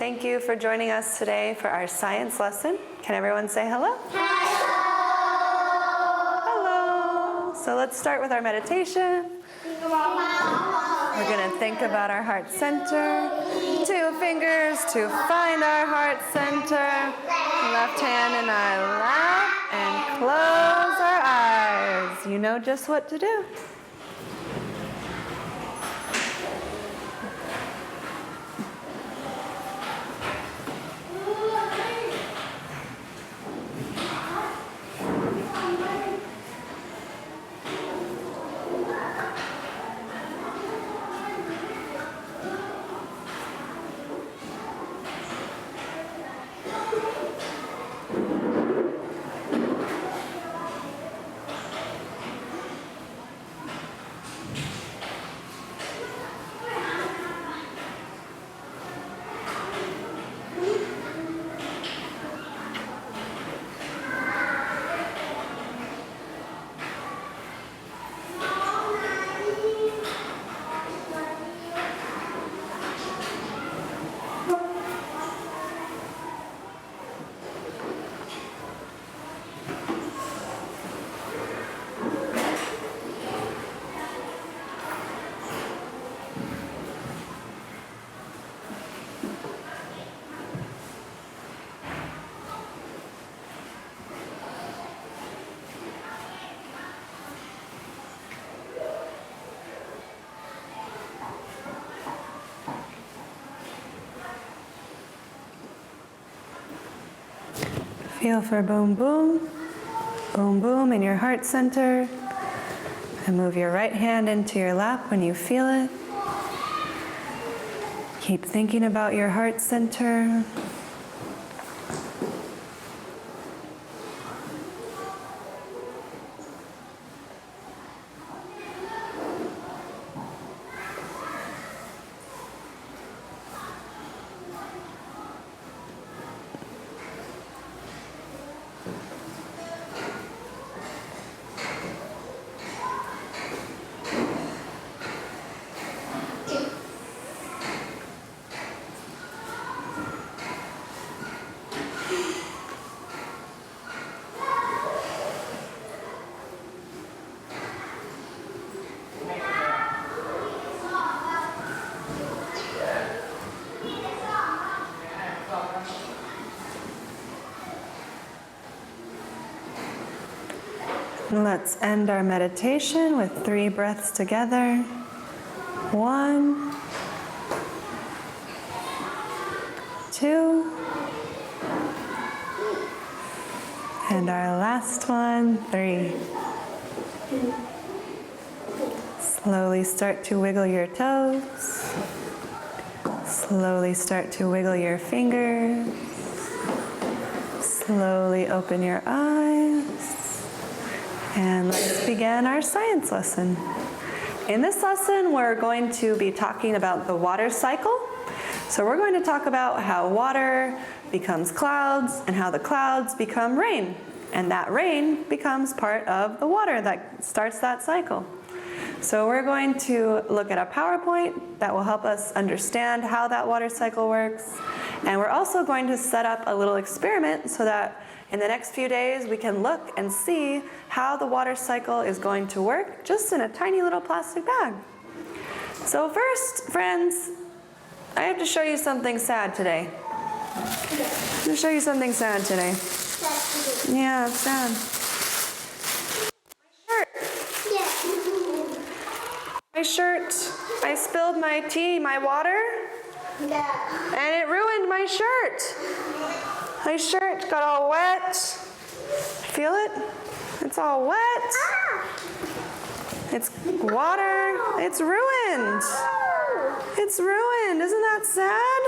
Thank you for joining us today for our science lesson. Can everyone say hello? Hello. So let's start with our meditation. We're going to think about our heart center. 2 fingers to find our heart center. Left hand in our lap and close our eyes. You know just what to do. Feel for boom, boom, boom, boom in your heart center. And move your right hand into your lap when you feel it. Keep thinking about your heart center. Let's end our meditation with 3 breaths together. 1, 2, and our last one, 3. Slowly start to wiggle your toes. Slowly start to wiggle your fingers. Slowly open your eyes. And let's begin our science lesson. In this lesson, we're going to be talking about the water cycle. So we're going to talk about how water becomes clouds and how the clouds become rain. And that rain becomes part of the water that starts that cycle. So we're going to look at a PowerPoint that will help us understand how that water cycle works. And we're also going to set up a little experiment so that in the next few days we can look and see how the water cycle is going to work just in a tiny little plastic bag. So first, friends, I have to show you something sad today. I'm going to show you something sad today. Yeah, it's sad. My shirt, I spilled my tea, my water, and it ruined my shirt. My shirt got all wet. Feel it? It's all wet. It's water. It's ruined. It's ruined. Isn't that sad?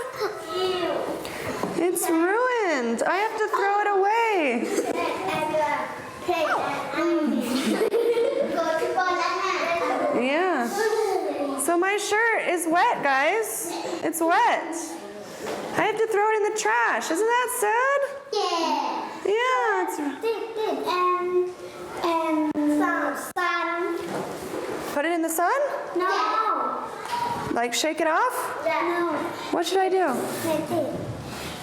It's ruined. I have to throw it away. Yeah. So my shirt is wet, guys. It's wet. I have to throw it in the trash. Isn't that sad? Yeah. It's... sun. Put it in the sun? No. Like shake it off? No. What should I do?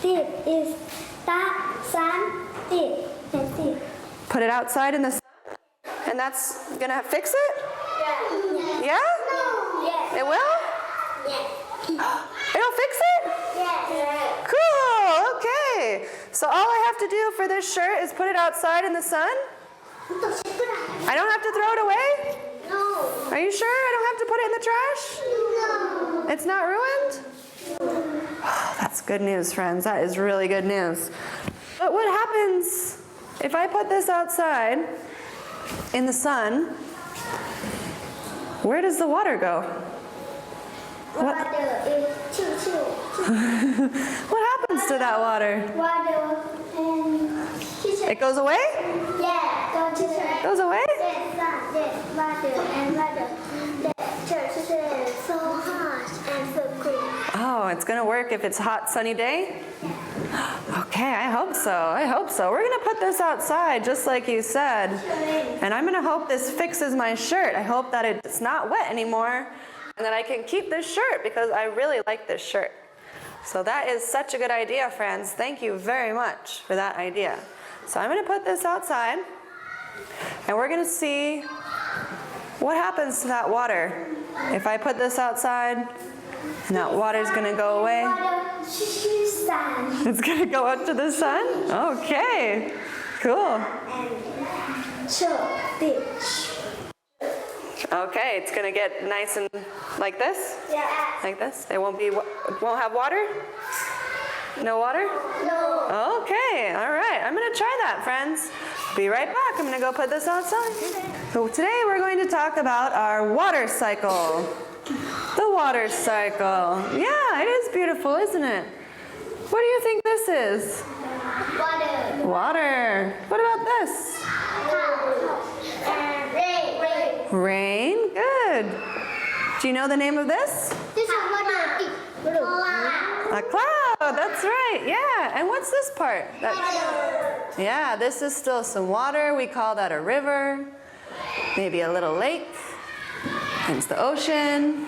This is that sun. This. Put it outside in the sun? And that's gonna fix it? Yeah. Yeah? No. Yes. It will? Yes. It'll fix it? Yes. Cool, okay. So all I have to do for this shirt is put it outside in the sun? I don't have to throw it away? No. Are you sure I don't have to put it in the trash? No. It's not ruined? Oh, that's good news, friends. That is really good news. But what happens if I put this outside in the sun? Where does the water go? Water is choo. What happens to that water? Water and It goes away? yeah, go to the Goes away? there's water and water. The church is so hot and so cool. Oh, it's gonna work if it's hot, sunny day? Okay, I hope so. I hope so. We're gonna put this outside just like you said. And I'm gonna hope this fixes my shirt. I hope that it's not wet anymore and that I can keep this shirt because I really like this shirt. So that is such a good idea, friends. Thank you very much for that idea. So I'm gonna put this outside and we're gonna see what happens to that water. If I put this outside and that water's gonna go away. Water, sun. It's gonna go up to the sun? Okay, cool. And beach. Okay, it's gonna get nice and like this? Yeah. Like this? It won't have water? No water? No. Okay, all right. I'm gonna try that, friends. Be right back. I'm gonna go put this outside. So today we're going to talk about our water cycle. The water cycle. Yeah, it is beautiful, isn't it? What do you think this is? Water. Water. What about this? And rain. Rain. Good. Do you know the name of this? This is water. A cloud. That's right. Yeah. And what's this part? Yeah, this is still some water. We call that a river. Maybe a little lake. And it's the ocean.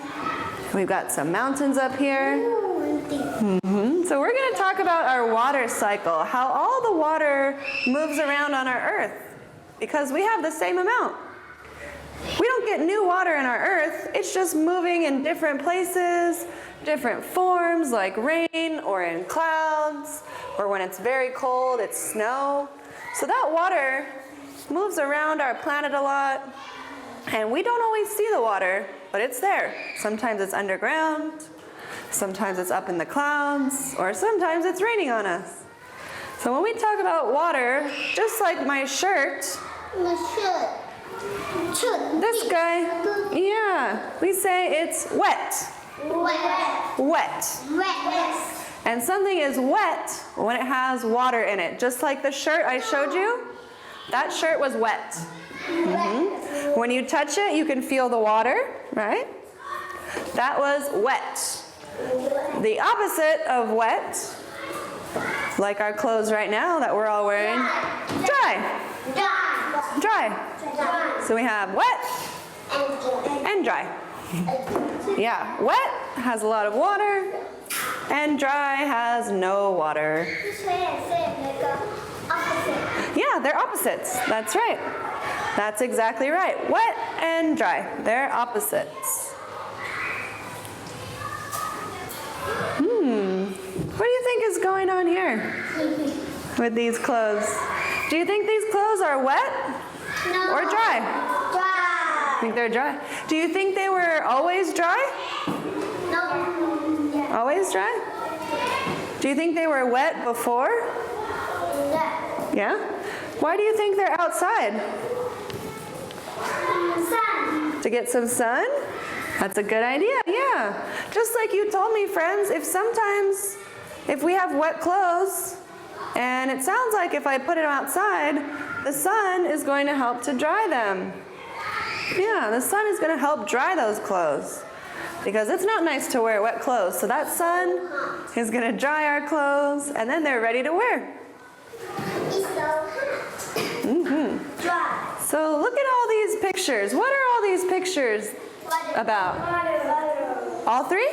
We've got some mountains up here. So we're going to talk about our water cycle, how all the water moves around on our earth, because we have the same amount. We don't get new water in our earth. It's just moving in different places, different forms, like rain or in clouds, or when it's very cold, it's snow. So that water moves around our planet a lot, and we don't always see the water, but it's there. Sometimes it's underground, sometimes it's up in the clouds, or sometimes it's raining on us. So when we talk about water, just like my shirt, this guy, yeah, we say it's wet. Wet. And something is wet when it has water in it. Just like the shirt I showed you, that shirt was wet. When you touch it, you can feel the water, right? That was wet. The opposite of wet, like our clothes right now that we're all wearing, dry. So we have wet and dry. Yeah, wet has a lot of water and dry has no water. Yeah, they're opposites. That's right. That's exactly right. Wet and dry, they're opposites. What do you think is going on here with these clothes? Do you think these clothes are wet or dry? Dry. Think they're dry? Do you think they were always dry? No. Always dry? Do you think they were wet before? Yeah? Why do you think they're outside? Sun. To get some sun? That's a good idea, yeah. Just like you told me, friends, if we have wet clothes, and it sounds like if I put them outside, the sun is going to help to dry them. Yeah, the sun is going to help dry those clothes. Because it's not nice to wear wet clothes. So that sun is going to dry our clothes, and then they're ready to wear. It's so hot. Dry. So look at all these pictures. What are all these pictures about? Water. All three?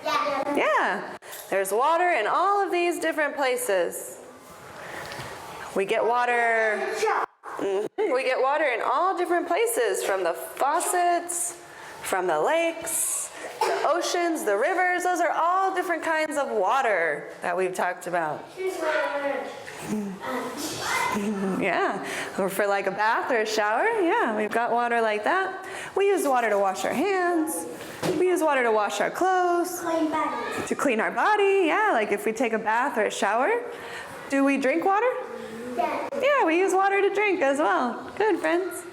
Yeah. Yeah. There's water in all of these different places. We get water. We get water in all different places, from the faucets, from the lakes, the oceans, the rivers. Those are all different kinds of water that we've talked about. Yeah, or for like a bath or a shower. Yeah, we've got water like that. We use water to wash our hands. We use water to wash our clothes, Clean body. to clean our body. Yeah, like if we take a bath or a shower. Do we drink water? Yeah. Yeah, we use water to drink as well. Good, friends.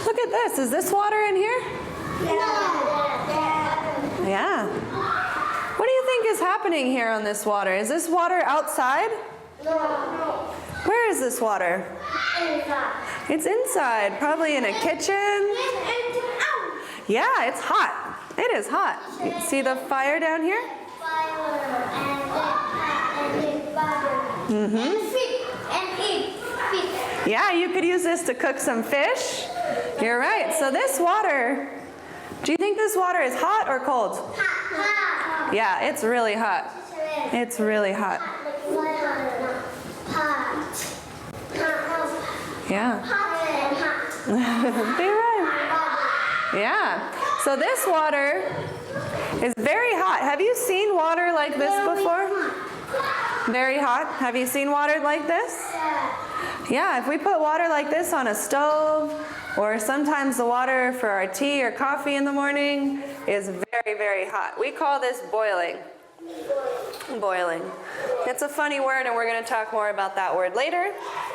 Look at this. Is this water in here? Yeah. What do you think is happening here on this water? Is this water outside? No. Where is this water? It's inside, probably in a kitchen. Yeah, it's hot. It is hot. You see the fire down here? Yeah, you could use this to cook some fish. You're right. So this water, do you think this water is hot or cold? Hot. Yeah, it's really hot. It's really hot. Yeah. You're right. Yeah. So this water is very hot. Have you seen water like this before? Very hot. Have you seen water like this? Yeah, if we put water like this on a stove, or sometimes the water for our tea or coffee in the morning is very, very hot. We call this boiling. Boiling. It's a funny word, and we're going to talk more about that word later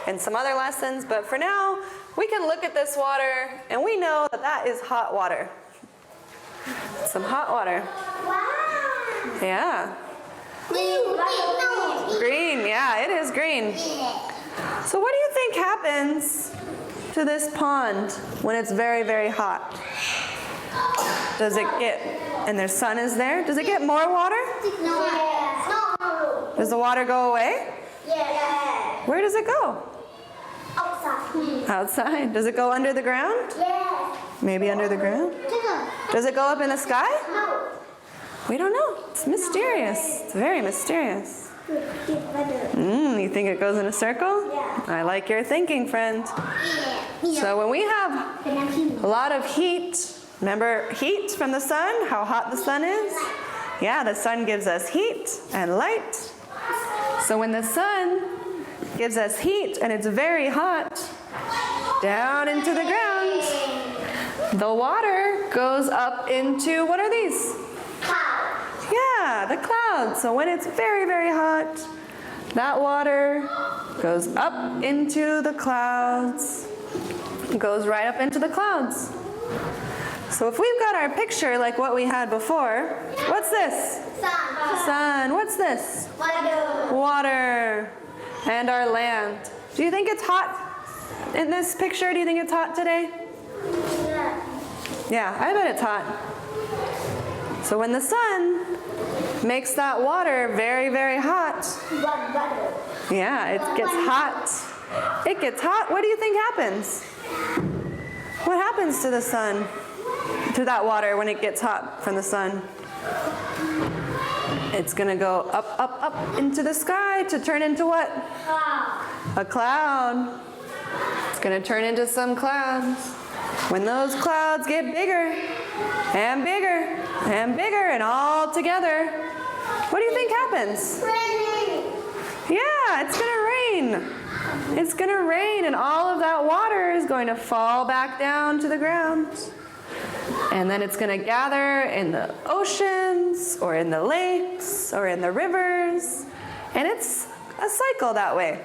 in some other lessons, but for now, we can look at this water and we know that that is hot water. Some hot water. Wow. Yeah. Green. Green, yeah, it is green. So what do you think happens to this pond when it's very, very hot? Does it get, and the sun is there, does it get more water? No. Does the water go away? Yeah. Where does it go? Outside. Outside. Does it go under the ground? Yes. Maybe under the ground? Does it go up in the sky? No. We don't know. It's mysterious. It's very mysterious. You think it goes in a circle? Yeah. I like your thinking, friend. So when we have a lot of heat, remember heat from the sun, how hot the sun is? Yeah, the sun gives us heat and light. So when the sun gives us heat and it's very hot, down into the ground, the water goes up into, what are these? Yeah, the clouds. So when it's very, very hot, that water goes up into the clouds. It goes right up into the clouds. So if we've got our picture like what we had before, what's this? Sun. What's this? Water. And our land. Do you think it's hot in this picture? Do you think it's hot today? Yeah, I bet it's hot. So when the sun makes that water very, very hot, yeah, it gets hot. It gets hot. What do you think happens? What happens to the sun, to that water when it gets hot from the sun? It's going to go up, up, up into the sky to turn into what? A cloud. It's going to turn into some clouds. When those clouds get bigger and bigger and bigger and all together, what do you think happens? Yeah, it's going to rain. It's going to rain, and all of that water is going to fall back down to the ground. And then it's going to gather in the oceans or in the lakes or in the rivers. And it's a cycle that way.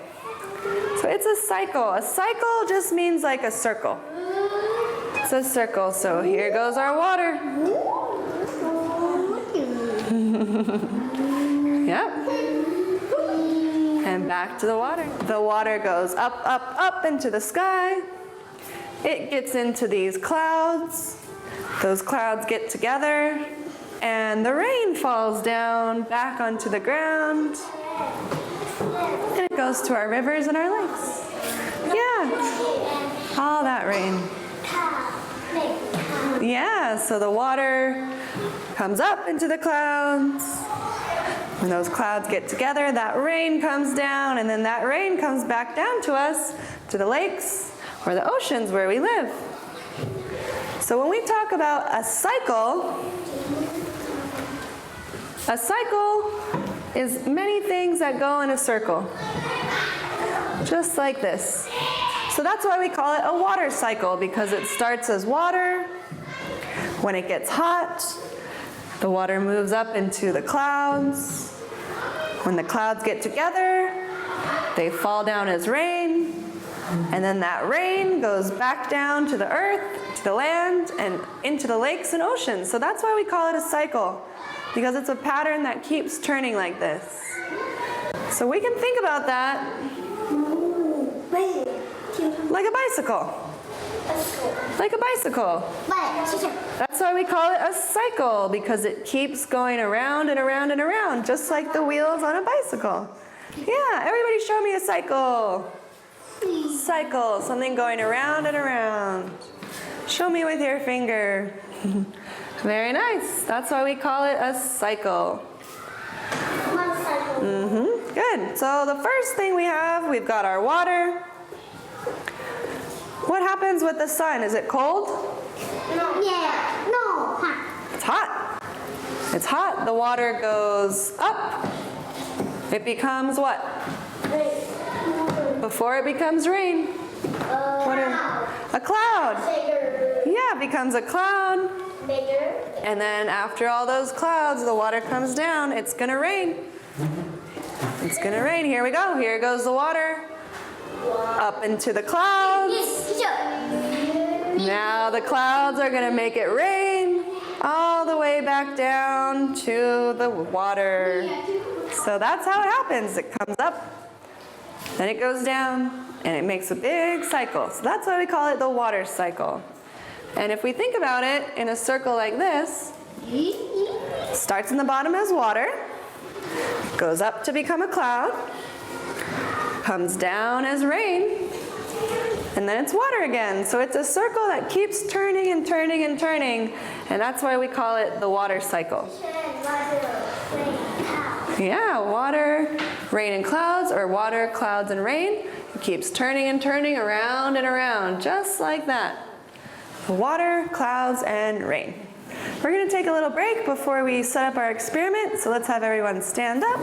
So it's a cycle. A cycle just means like a circle. It's a circle. So here goes our water. Yep. And back to the water. The water goes up, up, up into the sky. It gets into these clouds. Those clouds get together, and the rain falls down back onto the ground. And it goes to our rivers and our lakes. Yeah, all that rain. Yeah, so the water comes up into the clouds. When those clouds get together, that rain comes down, and then that rain comes back down to us, to the lakes or the oceans where we live. So when we talk about a cycle is many things that go in a circle, just like this. So that's why we call it a water cycle, because it starts as water. When it gets hot, the water moves up into the clouds. When the clouds get together, they fall down as rain. And then that rain goes back down to the earth, to the land, and into the lakes and oceans. So that's why we call it a cycle, because it's a pattern that keeps turning like this. So we can think about that like a bicycle. Like a bicycle. That's why we call it a cycle, because it keeps going around and around and around, just like the wheels on a bicycle. Yeah, everybody show me a cycle. Cycle, something going around and around. Show me with your finger. Very nice. That's why we call it a cycle. Good. So the first thing we've got our water. What happens with the sun? Is it cold? No. Yeah. No. Hot. It's hot. It's hot. The water goes up. It becomes what? Before it becomes rain. A cloud. Bigger. Yeah, it becomes a cloud. Bigger. And then after all those clouds, the water comes down. It's going to rain. It's going to rain. Here we go. Here goes the water. Up into the clouds. Now the clouds are going to make it rain all the way back down to the water. So that's how it happens. It comes up, then it goes down, and it makes a big cycle. So that's why we call it the water cycle. And if we think about it in a circle like this, starts in the bottom as water, goes up to become a cloud, comes down as rain, and then it's water again. So it's a circle that keeps turning and turning and turning, and that's why we call it the water cycle. Yeah, water, rain, and clouds, or water, clouds, and rain. It keeps turning and turning around and around, just like that. Water, clouds, and rain. We're going to take a little break before we set up our experiment, so let's have everyone stand up.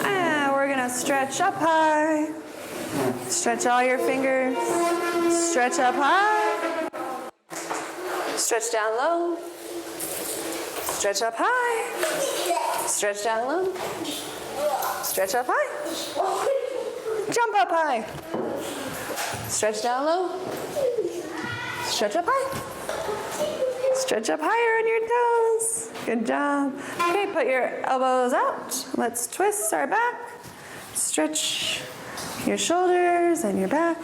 And we're going to stretch up high. Stretch all your fingers. Stretch up high. Stretch down low. Stretch up high. Stretch down low. Stretch up high. Jump up high. Stretch down low. Stretch up high. Stretch up higher on your toes. Good job. Okay, put your elbows out. Let's twist our back. Stretch your shoulders and your back.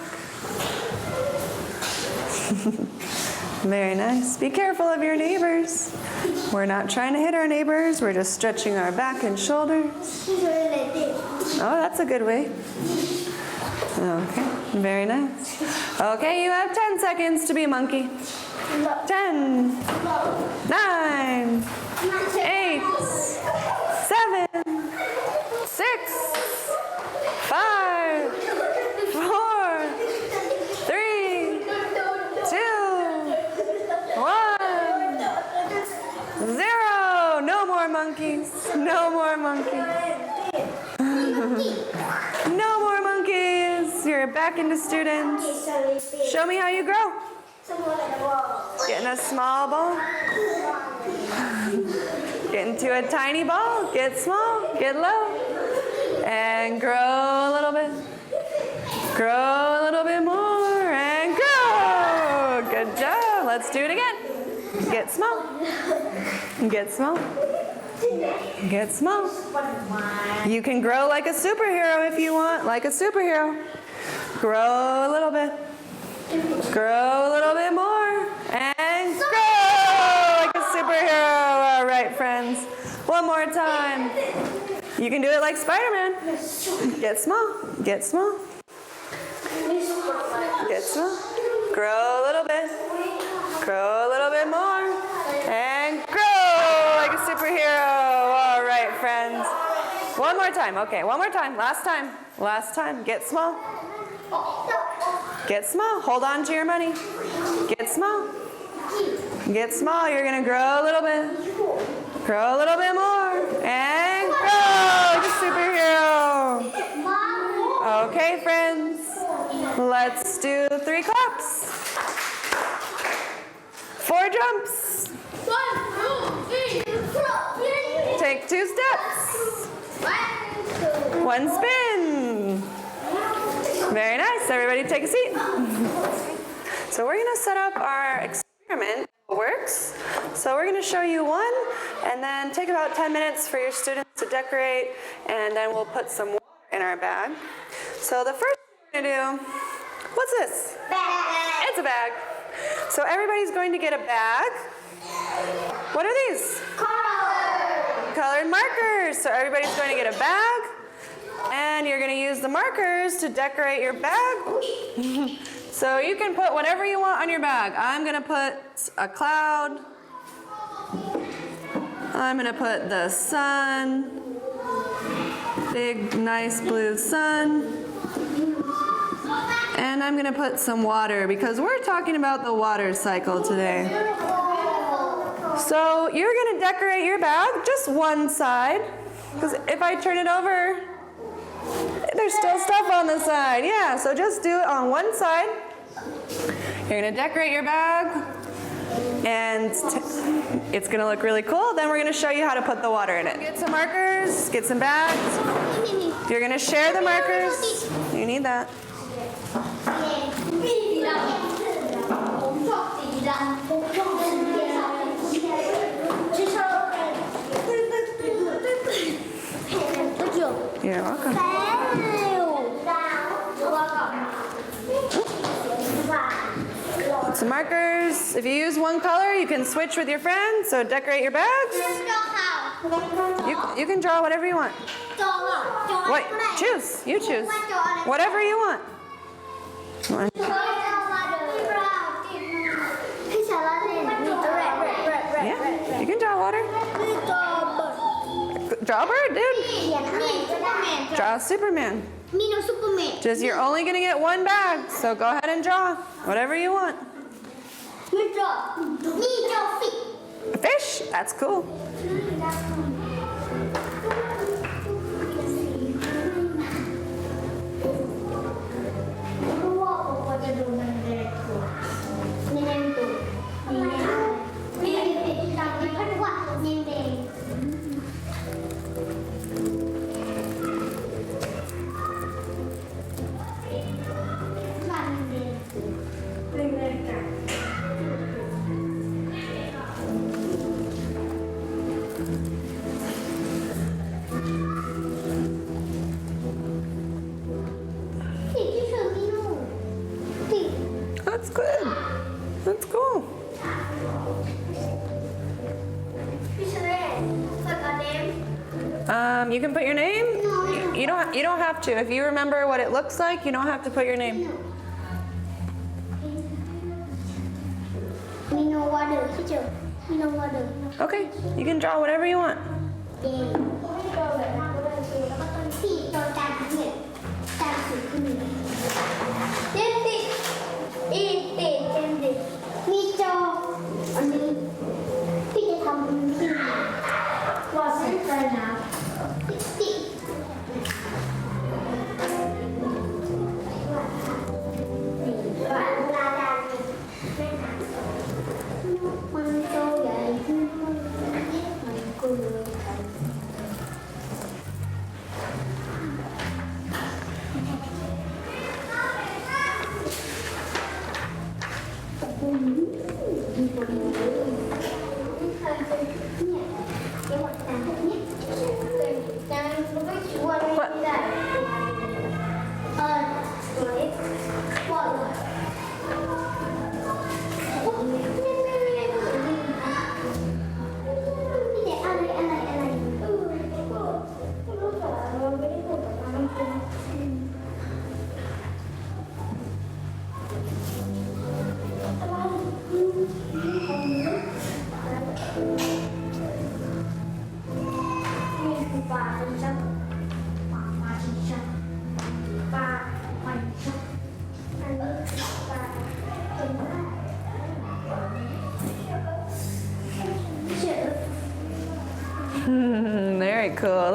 Very nice. Be careful of your neighbors. We're not trying to hit our neighbors. We're just stretching our back and shoulders. Oh, that's a good way. Okay, very nice. Okay, you have 10 seconds to be a monkey. 10, 9, 8, 7, 6, 5, 4, 3, 2, 1, 0. No more monkeys. No more monkeys. No more monkeys. You're back into students. Show me how you grow. Get in a small ball. Get into a tiny ball. Get small. Get low. And grow a little bit. Grow a little bit more. And grow. Good job. Let's do it again. Get small. Get small. Get small. You can grow like a superhero if you want. Like a superhero. Grow a little bit. Grow a little bit more. And grow like a superhero. All right, friends. One more time. You can do it like Spider-Man. Get small. Get small. Get small. Grow a little bit. Grow a little bit more. And grow like a superhero. All right, friends. One more time. Okay, one more time. Last time. Last time. Get small. Get small. Hold on to your money. Get small. Get small. You're going to grow a little bit. Grow a little bit more. And grow like a superhero. Okay, friends. Let's do 3 claps. 4 jumps. 1, 2, 3. Take 2 steps. 1 spin. Very nice. Everybody take a seat. So we're going to set up our experiment. It works. So we're going to show you one and then take about 10 minutes for your students to decorate, and then we'll put some water in our bag. So the first thing we're going to do, what's this? Bag. It's a bag. So everybody's going to get a bag. What are these? Colored markers. So everybody's going to get a bag, and you're going to use the markers to decorate your bag. So you can put whatever you want on your bag. I'm going to put a cloud. I'm going to put the sun. Big, nice blue sun. And I'm going to put some water because we're talking about the water cycle today. So you're going to decorate your bag just one side, because if I turn it over, there's still stuff on the side. Yeah, so just do it on one side. You're going to decorate your bag, and it's going to look really cool. Then we're going to show you how to put the water in it. Get some markers, get some bags. You're going to share the markers. You need that. You're welcome. Some markers. If you use one color, you can switch with your friends. So decorate your bags. You can draw whatever you want. What? Choose. You choose. Whatever you want. Yeah, you can draw water. Draw a bird, dude. Draw a Superman. Just you're only gonna get one bag, so go ahead and draw whatever you want. A fish? That's cool. That's good. That's cool. You can put your name. You don't have to. If you remember what it looks like, you don't have to put your name. Okay, you can draw whatever you want.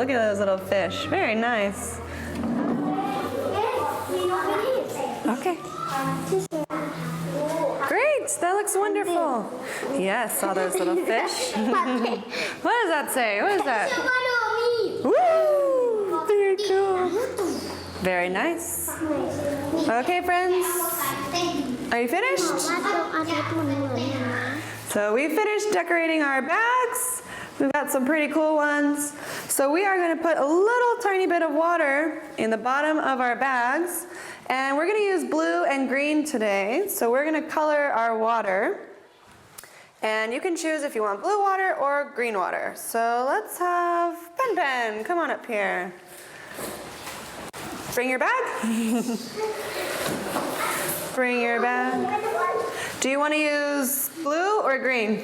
look at those little fish. Very nice. Okay. Great, that looks wonderful. Yes, all those little fish. What does that say? What is that? Woo! Very cool. Very nice. Okay, friends. Are you finished? So we finished decorating our bags. We've got some pretty cool ones. So we are going to put a little tiny bit of water in the bottom of our bags. And we're going to use blue and green today. So we're going to color our water. And you can choose if you want blue water or green water. So let's have Pen, come on up here. Bring your bag. Bring your bag. Do you want to use blue or green?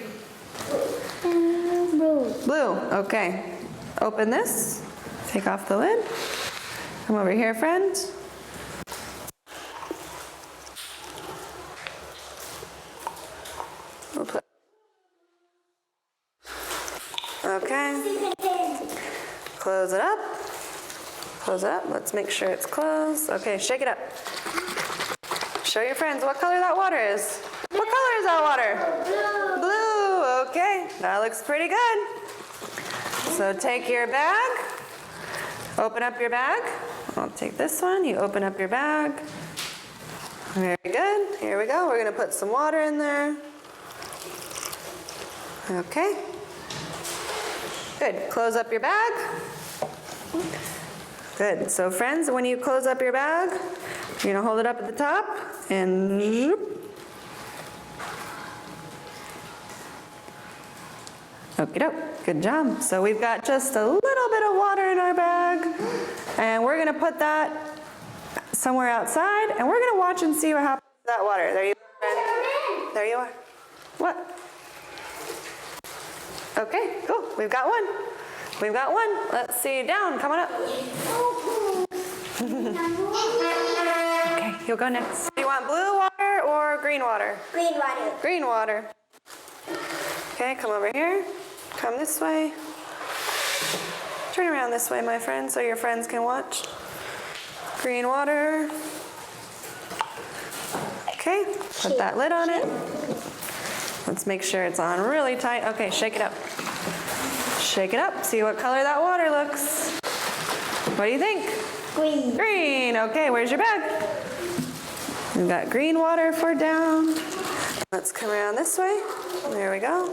Blue. Blue, okay. Open this. Take off the lid. Come over here, friend. We'll put. Okay. Close it up. Close it up. Let's make sure it's closed. Okay, shake it up. Show your friends what color that water is. What color is that water? Blue. Okay, that looks pretty good. So take your bag. Open up your bag. I'll take this one. You open up your bag. Very good. Here we go. We're going to put some water in there. Okay. Good. Close up your bag. Good. So friends, when you close up your bag, you're going to hold it up at the top and okie doke. Good job. So we've got just a little bit of water in our bag, and we're going to put that somewhere outside, and we're going to watch and see what happens to that water. There you are, friend. There you are. What? Okay, cool. We've got one. We've got one. Let's see. Down. Come on up. Okay, you'll go next. Do you want blue water or green water? Green water. Green water. Okay, come over here. Come this way. Turn around this way, my friend, so your friends can watch. Green water. Okay, put that lid on it. Let's make sure it's on really tight. Okay, shake it up. Shake it up. See what color that water looks. What do you think? Green. Green. Okay, where's your bag? We've got green water for down. Let's come around this way. There we go.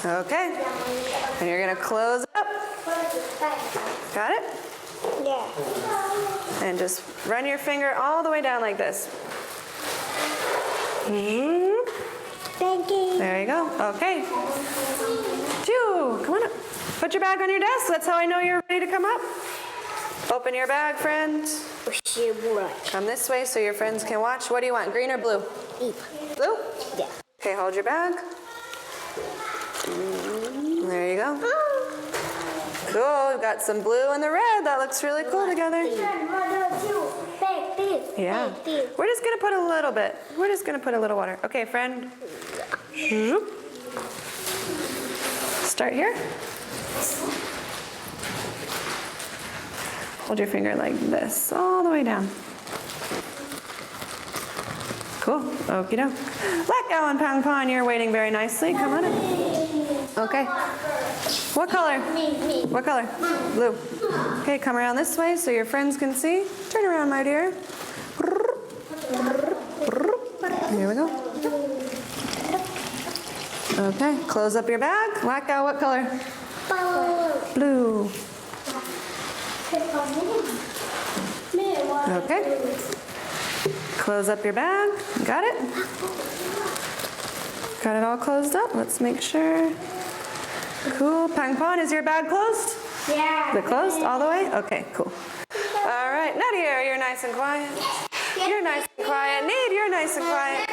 Okay. And you're going to close it up. Got it? Yeah. And just run your finger all the way down like this. Thank you. There you go. Okay. Phew. Come on up. Put your bag on your desk. That's how I know you're ready to come up. Open your bag, friend. Come this way so your friends can watch. What do you want, green or blue? Blue? Yeah. Okay, hold your bag. There you go. Cool, we've got some blue and the red. That looks really cool together. Yeah. We're just gonna put a little bit. We're just gonna put a little water. Okay, friend. Start here. Hold your finger like this, all the way down. Cool, okie doke. Let go and Pang Pong, you're waiting very nicely. Come on in. Okay. What color? What color? Blue. Okay, come around this way so your friends can see. Turn around, my dear. Here we go. Okay, close up your bag. Wacko, what color? Blue. Okay. Close up your bag. Got it? Got it all closed up. Let's make sure. Cool. Pang Pong, is your bag closed? Yeah. Is it closed all the way? Okay, cool. All right, Nadia, you're nice and quiet. You're nice and quiet. Nate, you're nice and quiet.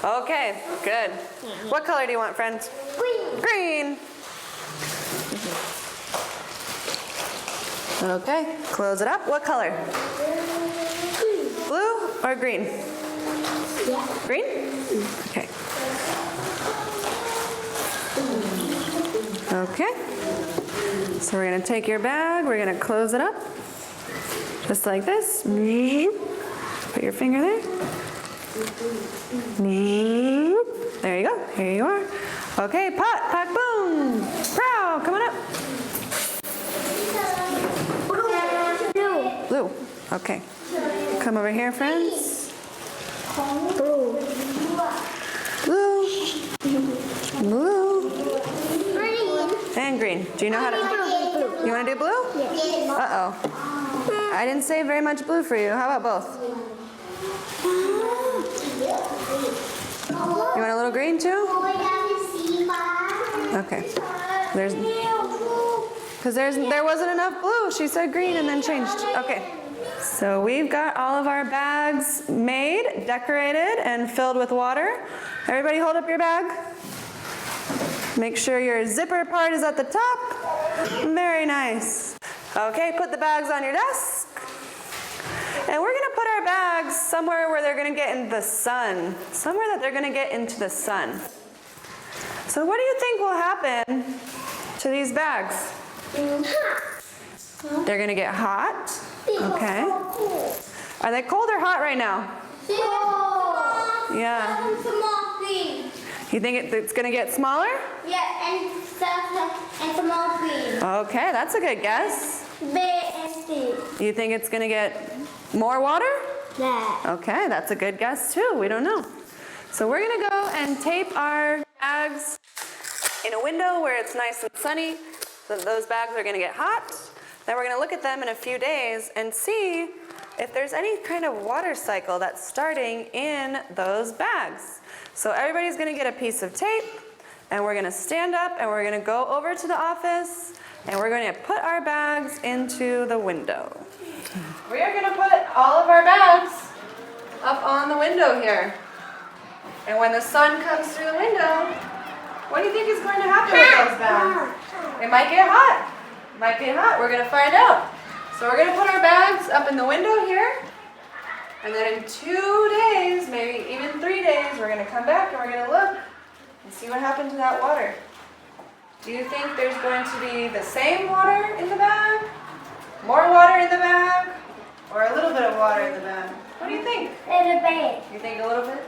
Okay, good. What color do you want, friends? Green. Green. Okay, close it up. What color? Blue or green? Yeah. Green? Okay. Okay? So we're gonna take your bag, we're gonna close it up, just like this. Put your finger there. There you go, here you are. Okay, pot, pack, boom. Prow, come on up. Blue, okay. Come over here, friends. Blue. Blue. And green. Do you know how to? You want to do blue? Yes. Uh-oh. I didn't say very much blue for you. How about both? You want a little green too? Okay. There wasn't enough blue. She said green and then changed. Okay. So we've got all of our bags made, decorated, and filled with water. Everybody hold up your bag. Make sure your zipper part is at the top. Very nice. Okay, put the bags on your desk. And we're gonna put our bags somewhere where they're gonna get in the sun. Somewhere that they're gonna get into the sun. So what do you think will happen to these bags? They're gonna get hot. Okay. Are they cold or hot right now? Yeah. You think it's gonna get smaller? Yeah, and small green. Okay, that's a good guess. Big and big. You think it's gonna get more water? Yeah. Okay, that's a good guess too. We don't know. So we're gonna go and tape our bags in a window where it's nice and sunny. So those bags are gonna get hot. Then we're gonna look at them in a few days and see if there's any kind of water cycle that's starting in those bags. So everybody's gonna get a piece of tape and we're gonna stand up and we're gonna go over to the office and we're gonna put our bags into the window. We are gonna put all of our bags up on the window here. And when the sun comes through the window, what do you think is going to happen with those bags? It might get hot. It might get hot. We're gonna find out. So we're gonna put our bags up in the window here. And then in 2 days, maybe even 3 days, we're gonna come back and we're gonna look and see what happened to that water. Do you think there's going to be the same water in the bag? More water in the bag? Or a little bit of water in the bag? What do you think? Little bit. You think a little bit?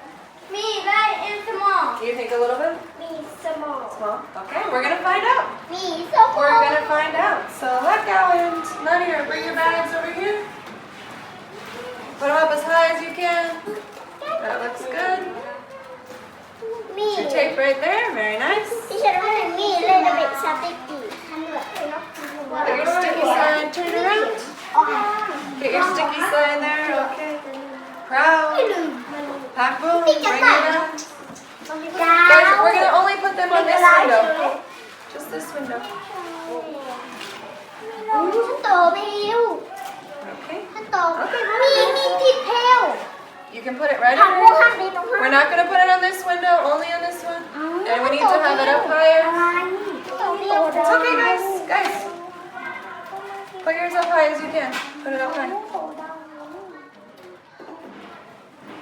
Me, right, and small. You think a little bit? Me, small. Small? Okay, we're gonna find out. Me, so small. We're gonna find out. So let go and Nadia, bring your bags over here. Put them up as high as you can. That looks good. Me. Your tape right there, very nice. Teacher, me, little bit sticky. Put your sticky sign, turn around. Get your sticky sign there, okay. Proud. Pack boom, bring it up. Guys, we're gonna only put them on this window. Just this window. Okay. You can put it right under here. We're not gonna put it on this window, only on this one. And we need to have it up higher. It's okay, guys. Put yours up high as you can. Put it up high.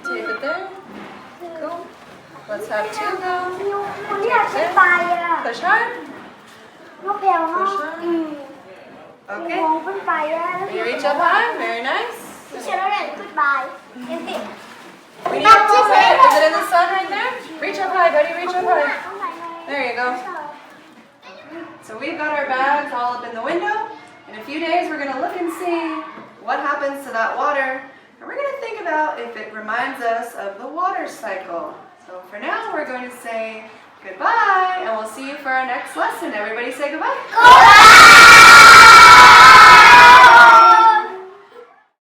Tape it there. Cool. Let's have two go. Push hard. Push hard. Okay. You reach up high. Very nice. We need it too, right? Is it in the sun right there? Reach up high, buddy. Reach up high. There you go. So we've got our bags all up in the window. In a few days, we're going to look and see what happens to that water. And we're going to think about if it reminds us of the water cycle. So for now, we're going to say goodbye, and we'll see you for our next lesson. Everybody say goodbye.